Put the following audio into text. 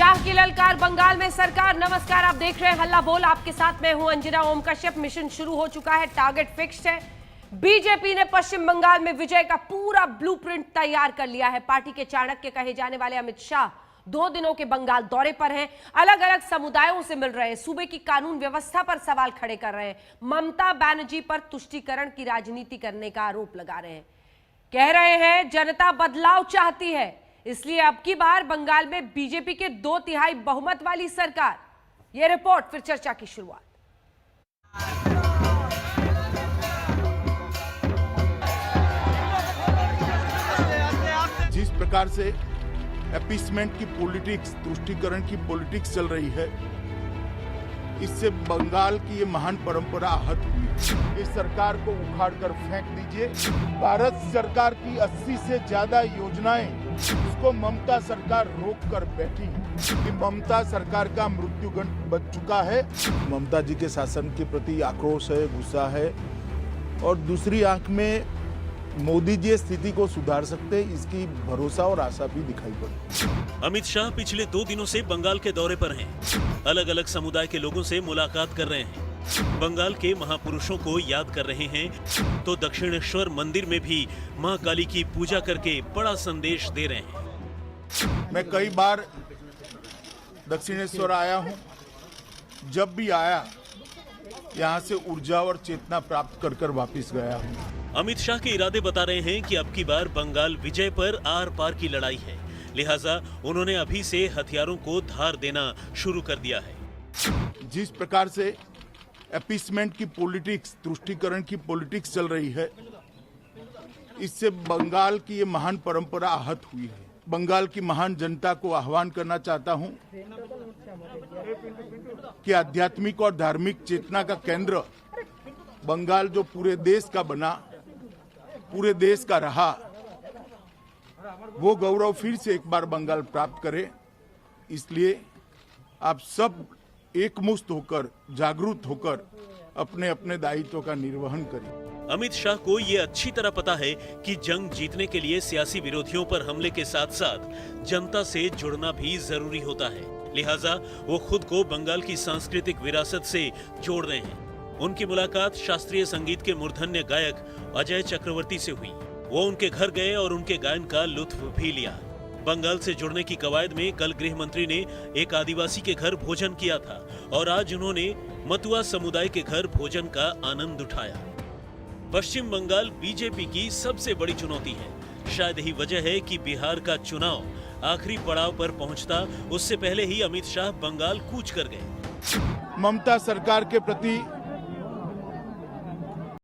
शाह की ललकार, बंगाल में सरकार। नमस्कार, आप देख रहे हैं हल्ला बोल। आपके साथ मैं हूं अंजना ओम कश्यप। मिशन शुरू हो चुका है, टारगेट फिक्स्ड है। बीजेपी ने पश्चिम बंगाल में विजय का पूरा ब्लूप्रिंट तैयार कर लिया है। पार्टी के चाणक्य कहे जाने वाले अमित शाह 2 दिनों के बंगाल दौरे पर हैं। अलग अलग समुदायों से मिल रहे हैं, सूबे की कानून व्यवस्था पर सवाल खड़े कर रहे हैं। ममता बनर्जी पर तुष्टीकरण की राजनीति करने का आरोप लगा रहे हैं। कह रहे हैं जनता बदलाव चाहती है, इसलिए अब की बार बंगाल में बीजेपी के 2/3 बहुमत वाली सरकार। यह रिपोर्ट, फिर चर्चा की शुरुआत। जिस प्रकार से अपीसमेंट की पॉलिटिक्स, तुष्टीकरण की पॉलिटिक्स चल रही है, इससे बंगाल की ये महान परंपरा आहत हुई। इस सरकार को उखाड़ कर फेंक दीजिए। भारत सरकार की 80 से ज्यादा योजनाएं उसको ममता सरकार रोक कर बैठी है। कि ममता सरकार का मृत्युगण बच चुका है। ममता जी के शासन के प्रति आक्रोश है, गुस्सा है, और दूसरी आंख में मोदी जी स्थिति को सुधार सकते हैं, इसकी भरोसा और आशा भी दिखाई पड़ी। अमित शाह पिछले 2 दिनों से बंगाल के दौरे पर हैं। अलग अलग समुदाय के लोगों से मुलाकात कर रहे हैं। बंगाल के महापुरुषों को याद कर रहे हैं, तो दक्षिणेश्वर मंदिर में भी मां काली की पूजा करके बड़ा संदेश दे रहे हैं। मैं कई बार दक्षिणेश्वर आया हूं। जब भी आया यहां से ऊर्जा और चेतना प्राप्त कर कर वापिस गया हूं। अमित शाह के इरादे बता रहे हैं कि अब की बार बंगाल विजय पर आर पार की लड़ाई है, लिहाजा उन्होंने अभी से हथियारों को धार देना शुरू कर दिया है। जिस प्रकार से अपीसमेंट की पॉलिटिक्स, तुष्टीकरण की पॉलिटिक्स चल रही है, इससे बंगाल की ये महान परंपरा आहत हुई है। बंगाल की महान जनता को आह्वान करना चाहता हूं कि आध्यात्मिक और धार्मिक चेतना का केंद्र बंगाल जो पूरे देश का बना, पूरे देश का रहा, वो गौरव फिर से एक बार बंगाल प्राप्त करे। इसलिए आप सब एकमुश्त होकर, जागरूक होकर अपने अपने दायित्व का निर्वहन करें। अमित शाह को ये अच्छी तरह पता है कि जंग जीतने के लिए सियासी विरोधियों पर हमले के साथ साथ जनता से जुड़ना भी जरूरी होता है, लिहाजा वो खुद को बंगाल की सांस्कृतिक विरासत से जोड़ रहे हैं। उनकी मुलाकात शास्त्रीय संगीत के मूर्धन्य गायक अजय चक्रवर्ती से हुई। वो उनके घर गए और उनके गायन का लुत्फ भी लिया। बंगाल से जुड़ने की कवायद में कल गृह मंत्री ने एक आदिवासी के घर भोजन किया था और आज उन्होंने मतुआ समुदाय के घर भोजन का आनंद उठाया। पश्चिम बंगाल बीजेपी की सबसे बड़ी चुनौती है। शायद यही वजह है कि बिहार का चुनाव आखिरी पड़ाव पर पहुंचता उससे पहले ही अमित शाह बंगाल कूच कर गए। ममता सरकार के प्रति